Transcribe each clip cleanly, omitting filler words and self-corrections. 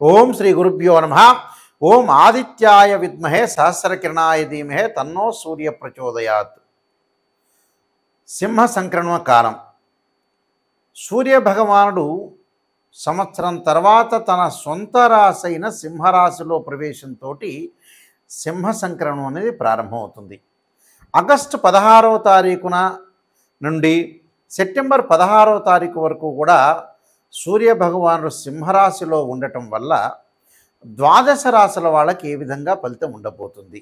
ఓం శ్రీ గురుభ్యో నమః. ఓం ఆదిత్యాయ విద్మహే సహస్రకిరణాయ ధీమహే తన్నో సూర్య ప్రచోదయాత్. సింహ సంక్రమణ కాలం. సూర్య భగవానుడు సంవత్సరం తర్వాత తన సొంత రాశి అయిన సింహరాశిలో ప్రవేశంతో సింహ సంక్రమణం అనేది ప్రారంభమవుతుంది. ఆగస్టు 16వ తారీఖున నుండి సెప్టెంబర్ 16వ తారీఖు వరకు కూడా సూర్య భగవానుడు సింహరాశిలో ఉండటం వల్ల ద్వాదశ రాశుల వాళ్ళకి ఏ విధంగా ఫలితం ఉండబోతుంది.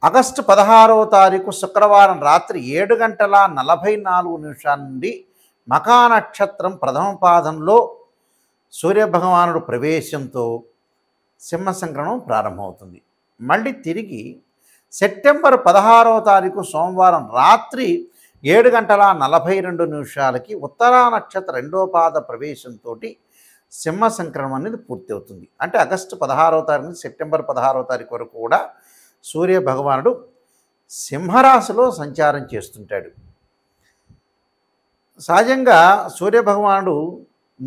ఆగస్టు 16వ తారీఖు శుక్రవారం రాత్రి 7:44 నుండి మఖా నక్షత్రం ప్రథమ పాదంలో సూర్యభగవానుడు ప్రవేశంతో సింహ సంక్రమణం ప్రారంభమవుతుంది. మళ్ళీ తిరిగి సెప్టెంబర్ 16వ తారీఖు సోమవారం రాత్రి 7:42 ఉత్తరా నక్షత్ర రెండవ పాద ప్రవేశంతో సింహ సంక్రమణం అనేది పూర్తి అవుతుంది. అంటే ఆగస్టు 16వ తారీఖు నుంచి సెప్టెంబర్ 16వ తారీఖు వరకు కూడా సూర్య భగవానుడు సింహరాశిలో సంచారం చేస్తుంటాడు. సహజంగా సూర్య భగవానుడు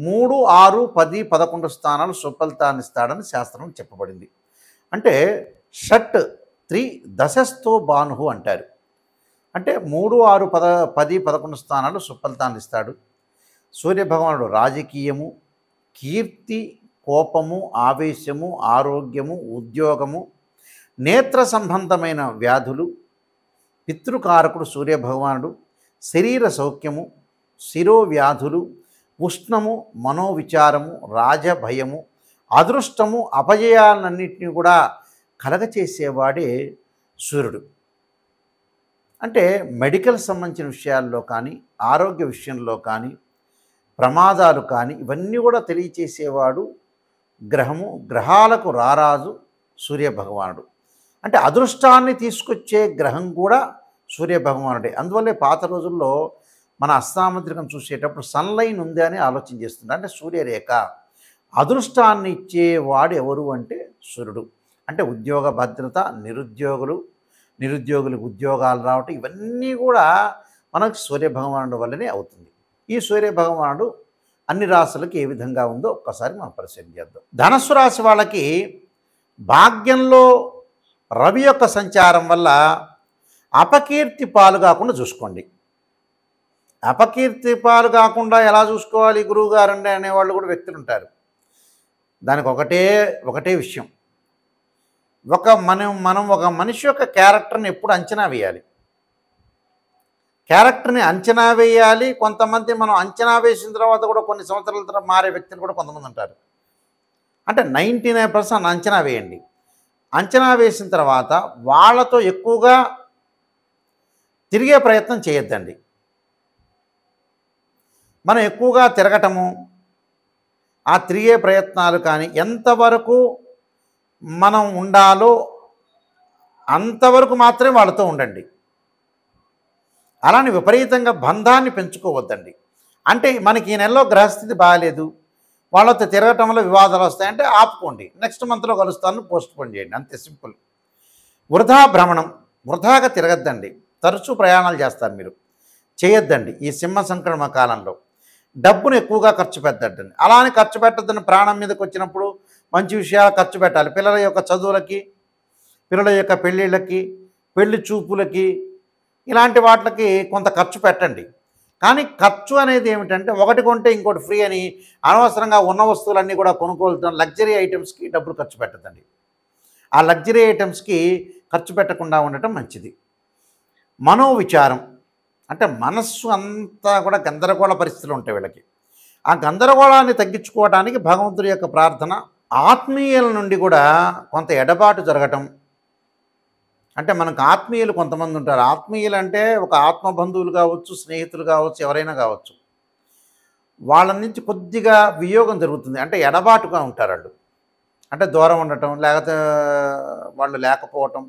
3, 6, 10, 11 స్థానాలు సుఫలితాన్ని ఇస్తాడని శాస్త్రం చెప్పబడింది. అంటే షట్ 3 దశస్థో భాను అంటారు. అంటే 3, 6, 10, 11 స్థానాలు సుఫలితాన్ని ఇస్తాడు. సూర్య భగవానుడు రాజకీయము, కీర్తి, కోపము, ఆవేశము, ఆరోగ్యము, ఉద్యోగము, నేత్ర సంబంధమైన వ్యాధులు, పితృకారకుడు సూర్య భగవానుడు, శరీర సౌఖ్యము, శిరోవ్యాధులు, ఉష్ణము, మనోవిచారము, రాజభయము, అదృష్టము, అపజయాలన్నింటినీ కూడా కలగచేసేవాడే సూర్యుడు. అంటే మెడికల్ సంబంధించిన విషయాల్లో కానీ, ఆరోగ్య విషయంలో కానీ, ప్రమాదాలు కానీ ఇవన్నీ కూడా తెలియచేసేవాడు గ్రహము. గ్రహాలకు రారాజు సూర్య భగవానుడు. అంటే అదృష్టాన్ని తీసుకొచ్చే గ్రహం కూడా సూర్య భగవానుడే. అందువల్లే పాత రోజుల్లో మన అస్తాముద్రికం చూసేటప్పుడు సన్లైన్ ఉంది అని ఆలోచన చేస్తుంది. అంటే సూర్యరేఖ అదృష్టాన్ని ఇచ్చేవాడు ఎవరు అంటే సూర్యుడు. అంటే ఉద్యోగ భద్రత, నిరుద్యోగులకు ఉద్యోగాలు రావటం ఇవన్నీ కూడా మనకు సూర్య భగవానుడు వల్లనే అవుతుంది. ఈ సూర్య భగవానుడు అన్ని రాశులకు ఏ విధంగా ఉందో ఒక్కసారి మనం పరిశీలన చేద్దాం. ధనస్సు రాశి వాళ్ళకి భాగ్యంలో రవి యొక్క సంచారం వల్ల అపకీర్తి పాలు కాకుండా చూసుకోండి. అపకీర్తి పాలు కాకుండా ఎలా చూసుకోవాలి గురువు గారండి అనేవాళ్ళు కూడా వ్యక్తులు ఉంటారు. దానికి ఒకటే విషయం. మనం ఒక మనిషి యొక్క క్యారెక్టర్ని ఎప్పుడు అంచనా వేయాలి. క్యారెక్టర్ని అంచనా వేయాలి. కొంతమంది మనం అంచనా వేసిన తర్వాత కూడా కొన్ని సంవత్సరాల తర్వాత మారే వ్యక్తులు కూడా కొంతమంది ఉంటారు. అంటే 99% అంచనా వేయండి. అంచనా వేసిన తర్వాత వాళ్ళతో ఎక్కువగా తిరిగే ప్రయత్నం చేయొద్దండి. మనం ఎక్కువగా తిరగటము, ఆ తిరిగే ప్రయత్నాలు కానీ ఎంతవరకు మనం ఉండాలో అంతవరకు మాత్రమే వాళ్ళతో ఉండండి. అలానే విపరీతంగా బంధాన్ని పెంచుకోవద్దండి. అంటే మనకి ఈ నెలలో గ్రహస్థితి బాగాలేదు, వాళ్ళతో తిరగటం వల్ల వివాదాలు వస్తాయంటే ఆపుకోండి. నెక్స్ట్ మంత్లో కలుస్తాను, పోస్ట్పోన్ చేయండి. అంతే సింపుల్. వృధా భ్రమణం, వృధాగా తిరగద్దండి. తరచూ ప్రయాణాలు చేస్తారు మీరు, చేయొద్దండి. ఈ సింహ సంక్రమణ కాలంలో డబ్బును ఎక్కువగా ఖర్చు పెట్టద్దండి. అలానే ఖర్చు పెట్టద్దని ప్రాణం మీదకి వచ్చినప్పుడు మంచి విషయాలు ఖర్చు పెట్టాలి. పిల్లల యొక్క చదువులకి, పిల్లల యొక్క పెళ్ళిళ్ళకి, పెళ్లి చూపులకి, ఇలాంటి వాటికి కొంత ఖర్చు పెట్టండి. కానీ ఖర్చు అనేది ఏమిటంటే ఒకటి కొంటే ఇంకోటి ఫ్రీ అని అనవసరంగా ఉన్న వస్తువులన్నీ కూడా కొనుక్కోవడం, లగ్జరీ ఐటమ్స్కి డబ్బులు ఖర్చు పెట్టదండి. ఆ లగ్జరీ ఐటమ్స్కి ఖర్చు పెట్టకుండా ఉండటం మంచిది. మనోవిచారం అంటే మనస్సు అంతా కూడా గందరగోళ పరిస్థితులు ఉంటాయి వీళ్ళకి. ఆ గందరగోళాన్ని తగ్గించుకోవడానికి భగవంతుడి యొక్క ప్రార్థన. ఆత్మీయుల నుండి కూడా కొంత ఎడబాటు జరగటం. అంటే మనకు ఆత్మీయులు కొంతమంది ఉంటారు. ఆత్మీయులు అంటే ఒక ఆత్మబంధువులు కావచ్చు, స్నేహితులు కావచ్చు, ఎవరైనా కావచ్చు. వాళ్ళ నుంచి కొద్దిగా వియోగం జరుగుతుంది. అంటే ఎడబాటుగా ఉంటారు వాళ్ళు. అంటే దూరం ఉండటం, లేకపోతే వాళ్ళు లేకపోవటం,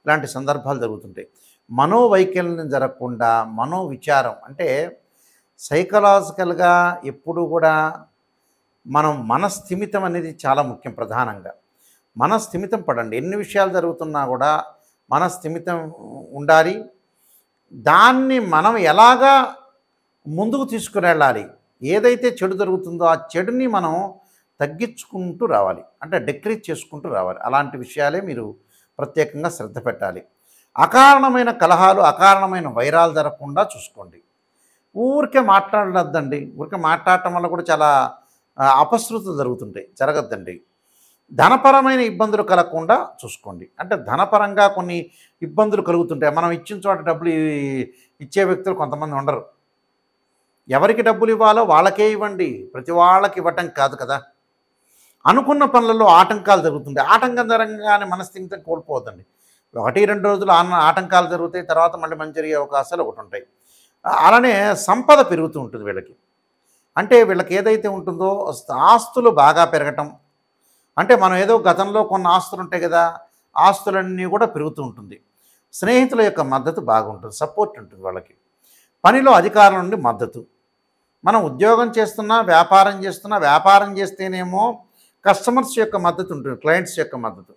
ఇలాంటి సందర్భాలు జరుగుతుంటాయి. మనోవైకల్యం జరగకుండా మనోవిచారం అంటే సైకలాజికల్గా ఎప్పుడు కూడా మనం మనస్థిమితం అనేది చాలా ముఖ్యం. ప్రధానంగా మనస్థిమితం పడండి. ఎన్ని విషయాలు జరుగుతున్నా కూడా మనస్థిమితం ఉండాలి. దాన్ని మనం ఎలాగా ముందుకు తీసుకుని వెళ్ళాలి, ఏదైతే చెడు జరుగుతుందో ఆ చెడుని మనం తగ్గించుకుంటూ రావాలి. అంటే డిక్రీజ్ చేసుకుంటూ రావాలి. అలాంటి విషయాలే మీరు ప్రత్యేకంగా శ్రద్ధ పెట్టాలి. అకారణమైన కలహాలు, అకారణమైన వైరాలు జరగకుండా చూసుకోండి. ఊరికే మాట్లాడొద్దండి. ఊరికే మాట్లాడటం వల్ల కూడా చాలా అపశృతులు జరుగుతుంటాయి. జరగద్దండి. ధనపరమైన ఇబ్బందులు కలగకుండా చూసుకోండి. అంటే ధనపరంగా కొన్ని ఇబ్బందులు కలుగుతుంటాయి. మనం ఇచ్చిన చోట డబ్బులు ఇచ్చే వ్యక్తులు కొంతమంది ఉండరు. ఎవరికి డబ్బులు ఇవ్వాలో వాళ్ళకే ఇవ్వండి. ప్రతి వాళ్ళకి ఇవ్వటం కాదు కదా. అనుకున్న పనులలో ఆటంకాలు జరుగుతుంటాయి. ఆటంకం జరగగానే మనస్థిమితం కోల్పోవద్దండి. 1, 2 రోజులు ఆటంకాలు జరుగుతాయి. తర్వాత మళ్ళీ మంచి జరిగే అవకాశాలు ఒకటి ఉంటాయి. అలానే సంపద పెరుగుతూ ఉంటుంది వీళ్ళకి. అంటే వీళ్ళకి ఏదైతే ఉంటుందో ఆస్తులు బాగా పెరగటం. అంటే మనం ఏదో గతంలో కొన్ని ఆస్తులు ఉంటాయి కదా, ఆస్తులన్నీ కూడా పెరుగుతూ ఉంటుంది. స్నేహితుల యొక్క మద్దతు బాగుంటుంది, సపోర్ట్ ఉంటుంది వాళ్ళకి. పనిలో అధికారుల నుండి మద్దతు. మనం ఉద్యోగం చేస్తున్నా, వ్యాపారం చేస్తేనేమో కస్టమర్స్ యొక్క మద్దతు ఉంటుంది, క్లయింట్స్ యొక్క మద్దతు,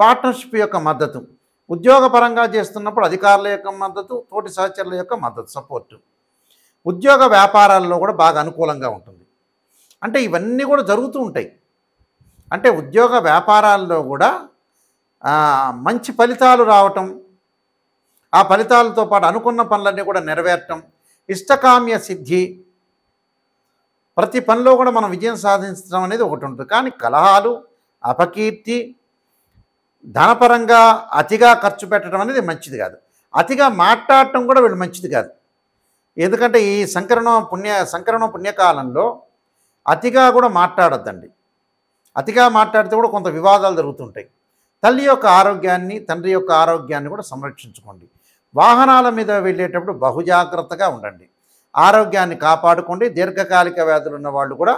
పార్ట్నర్షిప్ యొక్క మద్దతు. ఉద్యోగపరంగా చేస్తున్నప్పుడు అధికారుల యొక్క మద్దతు, తోటి సహచరుల యొక్క మద్దతు, సపోర్టు. ఉద్యోగ వ్యాపారాల్లో కూడా బాగా అనుకూలంగా ఉంటుంది. అంటే ఇవన్నీ కూడా జరుగుతూ ఉంటాయి. అంటే ఉద్యోగ వ్యాపారాల్లో కూడా మంచి ఫలితాలు రావటం, ఆ ఫలితాలతో పాటు అనుకున్న పనులన్నీ కూడా నెరవేరటం, ఇష్టకామ్య సిద్ధి, ప్రతి పనిలో కూడా మనం విజయం సాధించడం అనేది ఒకటి ఉంటుంది. కానీ కలహాలు, అపకీర్తి, ధనపరంగా అతిగా ఖర్చు పెట్టడం అనేది మంచిది కాదు. అతిగా మాట్లాడటం కూడా వీళ్ళు మంచిది కాదు. ఎందుకంటే ఈ సంకరణం పుణ్యకాలంలో అతిగా కూడా మాట్లాడొద్దండి. అతిగా మాట్లాడితే కూడా కొంత వివాదాలు జరుగుతుంటాయి. తల్లి యొక్క ఆరోగ్యాన్ని, తండ్రి యొక్క ఆరోగ్యాన్ని కూడా సంరక్షించుకోండి. వాహనాల మీద వెళ్ళేటప్పుడు బహుజాగ్రత్తగా ఉండండి. ఆరోగ్యాన్ని కాపాడుకోండి. దీర్ఘకాలిక వ్యాధులు ఉన్న వాళ్ళు కూడా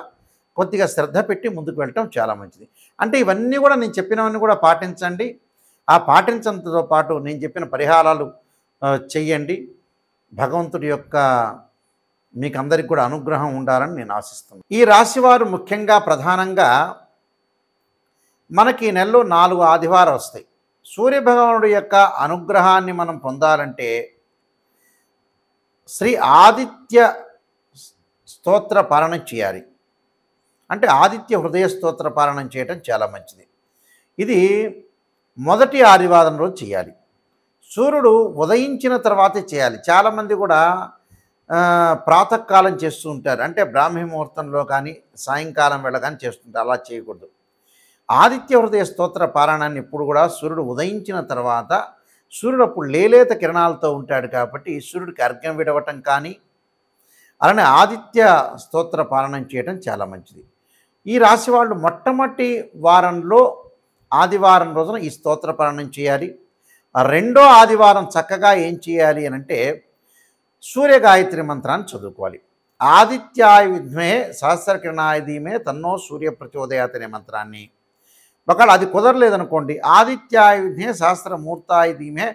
కొద్దిగా శ్రద్ధ పెట్టి ముందుకు వెళ్ళటం చాలా మంచిది. అంటే ఇవన్నీ కూడా నేను చెప్పినవన్నీ కూడా పాటించండి. ఆ పాటించడంతో పాటు నేను చెప్పిన పరిహారాలు చెయ్యండి. భగవంతుడి యొక్క మీకు అందరికి కూడా అనుగ్రహం ఉండాలని నేను ఆశిస్తున్నాను. ఈ రాశివారు ముఖ్యంగా ప్రధానంగా మనకి ఈ నెలలో 4 ఆదివారాలు వస్తాయి. సూర్యభగవానుడి యొక్క అనుగ్రహాన్ని మనం పొందాలంటే శ్రీ ఆదిత్య స్తోత్ర పారాయణం చేయాలి. అంటే ఆదిత్య హృదయ స్తోత్ర పారాయణం చేయటం చాలా మంచిది. ఇది మొదటి ఆదివారం రోజు చేయాలి. సూర్యుడు ఉదయించిన తర్వాతే చేయాలి. చాలామంది కూడా ప్రాతకాలం చేస్తూ ఉంటారు. అంటే బ్రాహ్మీ ముహూర్తంలో కానీ సాయంకాలం వేళ కానీ చేస్తుంటారు. అలా చేయకూడదు. ఆదిత్య హృదయ స్తోత్ర పారాయణాన్ని ఎప్పుడు కూడా సూర్యుడు ఉదయించిన తర్వాత, సూర్యుడు అప్పుడు లేలేత కిరణాలతో ఉంటాడు కాబట్టి సూర్యుడికి అర్ఘ్యం విడవటం కానీ, అలానే ఆదిత్య స్తోత్ర పారాయణం చేయడం చాలా మంచిది. ఈ రాశి వాళ్ళు మొట్టమొదటి వారంలో ఆదివారం రోజున ఈ స్తోత్ర పారాయణం చేయాలి. రెండో ఆదివారం చక్కగా ఏం చేయాలి అని అంటే సూర్య గాయత్రి మంత్రాన్ని చదువుకోవాలి. ఆదిత్యాయ విద్మే సహస్రకిరణాయ ధీమే తన్నో సూర్య ప్రచోదయాత్ అనే మంత్రాన్ని, ఒకవేళ అది కుదరలేదనుకోండి, ఆదిత్యాయ విద్మే సహస్రమూర్తాయ ధీమే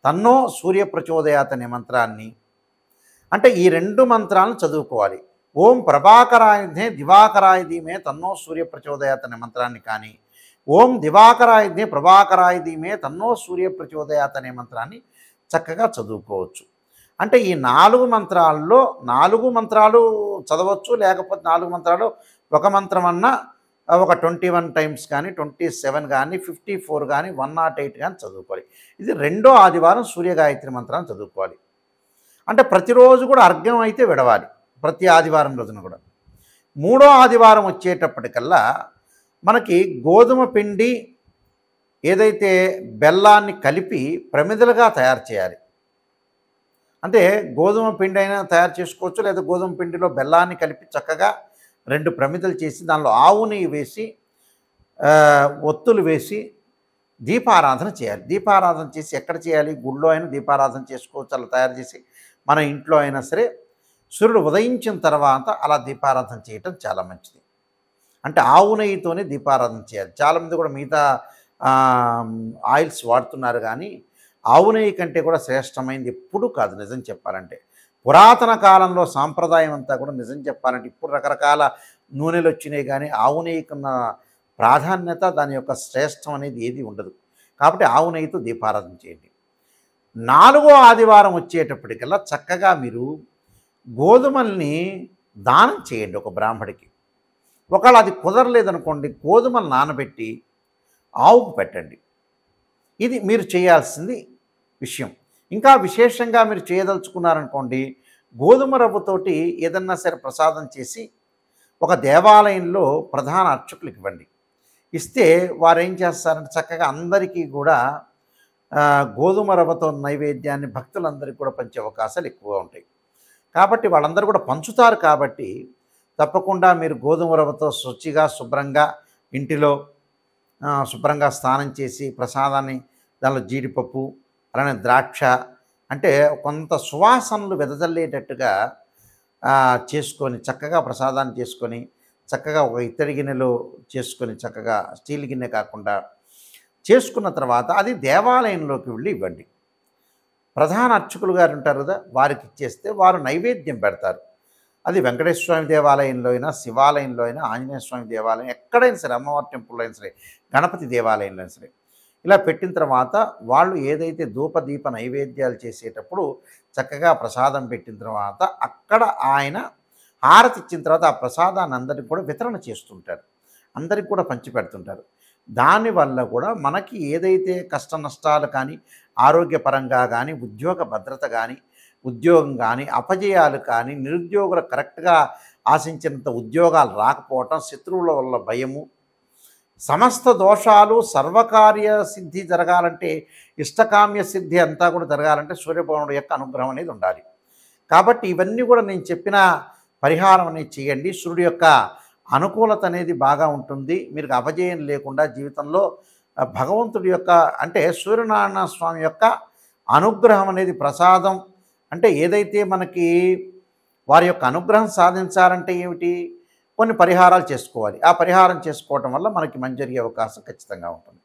తన్నో సూర్య ప్రచోదయాత్ అనే మంత్రాన్ని, అంటే ఈ 2 మంత్రాలను చదువుకోవాలి. ఓం ప్రభాకరాయ విద్మే దివాకరాయ ధీమే తన్నో సూర్య ప్రచోదయాత్ అనే మంత్రాన్ని కానీ, ఓం దివాకరాయ విద్మే ప్రభాకరాయ ధీమే తన్నో సూర్య ప్రచోదయాత్ అనే మంత్రాన్ని చక్కగా చదువుకోవచ్చు. అంటే ఈ 4 మంత్రాల్లో 4 మంత్రాలు చదవచ్చు. లేకపోతే 4 మంత్రాలు ఒక మంత్రం అన్నా ఒక 21 టైమ్స్ కానీ, 27 కానీ, 54 కానీ, 108 కానీ చదువుకోవాలి. ఇది రెండో ఆదివారం సూర్యగాయత్రి మంత్రాన్ని చదువుకోవాలి. అంటే ప్రతిరోజు కూడా అర్ఘ్యం అయితే విడవాలి, ప్రతి ఆదివారం రోజున కూడా. మూడో ఆదివారం వచ్చేటప్పటికల్లా మనకి గోధుమ పిండి ఏదైతే బెల్లాన్ని కలిపి ప్రమిదలుగా తయారు చేయాలి. అంటే గోధుమ పిండి అయినా తయారు చేసుకోవచ్చు, లేదా గోధుమ పిండిలో బెల్లాన్ని కలిపి చక్కగా 2 ప్రమిదలు చేసి దానిలో ఆవు నెయ్యి వేసి ఒత్తులు వేసి దీపారాధన చేయాలి. దీపారాధన చేసి ఎక్కడ చేయాలి? గుళ్ళో అయినా దీపారాధన చేసుకోవచ్చు. అలా తయారు చేసి మన ఇంట్లో అయినా సరే సూర్యుడు ఉదయించిన తర్వాత అలా దీపారాధన చేయటం చాలా మంచిది. అంటే ఆవు నెయ్యితోనే దీపారాధన చేయాలి. చాలామంది కూడా మిగతా ఆయిల్స్ వాడుతున్నారు, కానీ ఆవు నెయ్యి కంటే కూడా శ్రేష్టమైనది ఎప్పుడూ కాదు నిజం చెప్పాలంటే. పురాతన కాలంలో సాంప్రదాయం అంతా కూడా నిజం చెప్పాలంటే, ఇప్పుడు రకరకాల నూనెలు వచ్చినాయి, కానీ ఆవు నెయ్యికున్న ప్రాధాన్యత, దాని యొక్క శ్రేష్టం అనేది ఏది ఉండదు. కాబట్టి ఆవు నెయ్యితో దీపారాధన చేయండి. 4వ ఆదివారం వచ్చేటప్పటికల్లా చక్కగా మీరు గోధుమల్ని దానం చేయండి ఒక బ్రాహ్మడికి. ఒకవేళ అది కుదరలేదనుకోండి, గోధుమలు నానబెట్టి ఆవుకు పెట్టండి. ఇది మీరు చేయాల్సింది విషయం. ఇంకా విశేషంగా మీరు చేయదలుచుకున్నారనుకోండి, గోధుమ రవ్వతోటి ఏదన్నా సరే ప్రసాదం చేసి ఒక దేవాలయంలో ప్రధాన అర్చకులకు ఇవ్వండి. ఇస్తే వారేం చేస్తారంటే చక్కగా అందరికీ కూడా గోధుమ రవ్వతో నైవేద్యాన్ని భక్తులందరికీ కూడా పంచే అవకాశాలు ఎక్కువగా ఉంటాయి. కాబట్టి వాళ్ళందరూ కూడా పంచుతారు కాబట్టి తప్పకుండా మీరు గోధుమ రవ్వతో శుచిగా శుభ్రంగా ఇంటిలో శుభ్రంగా స్నానం చేసి ప్రసాదాన్ని దానిలో జీడిపప్పు అలానే ద్రాక్ష అంటే కొంత సువాసనలు వెదజల్లేటట్టుగా చేసుకొని చక్కగా ప్రసాదాన్ని చేసుకొని చక్కగా ఒక ఇత్తడి గిన్నెలో చేసుకొని చక్కగా స్టీల్ గిన్నె కాకుండా చేసుకున్న తర్వాత అది దేవాలయంలోకి వెళ్ళి ఇవ్వండి. ప్రధాన అర్చకులు గారు ఉంటారు కదా, వారికి ఇచ్చేస్తే వారు నైవేద్యం పెడతారు. అది వెంకటేశ్వర స్వామి దేవాలయంలో అయినా, శివాలయంలో అయినా, ఆంజనేయ స్వామి దేవాలయం ఎక్కడైనా సరే, అమ్మవారి టెంపుల్లో అయినా సరే, గణపతి దేవాలయంలో అయినా సరే, ఇలా పెట్టిన తర్వాత వాళ్ళు ఏదైతే ధూపదీప నైవేద్యాలు చేసేటప్పుడు చక్కగా ప్రసాదం పెట్టిన తర్వాత అక్కడ ఆయన హారతి ఇచ్చిన తర్వాత ఆ ప్రసాదాన్ని అందరికి కూడా వితరణ చేస్తుంటారు, అందరికి కూడా పంచిపెడుతుంటారు. దానివల్ల కూడా మనకి ఏదైతే కష్ట నష్టాలు కానీ, ఆరోగ్యపరంగా కానీ, ఉద్యోగ భద్రత కానీ, ఉద్యోగం కానీ, అపజయాలు కానీ, నిరుద్యోగులు కరెక్ట్గా ఆశించినంత ఉద్యోగాలు రాకపోవటం, శత్రువుల వల్ల భయము, సమస్త దోషాలు సర్వకార్య సిద్ధి జరగాలంటే, ఇష్టకామ్య సిద్ధి అంతా కూడా జరగాలంటే సూర్యభగవానుడి యొక్క అనుగ్రహం అనేది ఉండాలి. కాబట్టి ఇవన్నీ కూడా నేను చెప్పిన పరిహారం అనేది చేయండి. సూర్యుడి యొక్క అనుకూలత అనేది బాగా ఉంటుంది. మీరు అపజయం లేకుండా జీవితంలో భగవంతుడి యొక్క అంటే సూర్యనారాయణ స్వామి యొక్క అనుగ్రహం అనేది ప్రసాదం అంటే ఏదైతే మనకి వారి యొక్క అనుగ్రహం సాధించాలంటే ఏమిటి, కొన్ని పరిహారాలు చేసుకోవాలి. ఆ పరిహారం చేసుకోవటం వల్ల మనకి మంచి జరిగే అవకాశం ఖచ్చితంగా ఉంటుంది.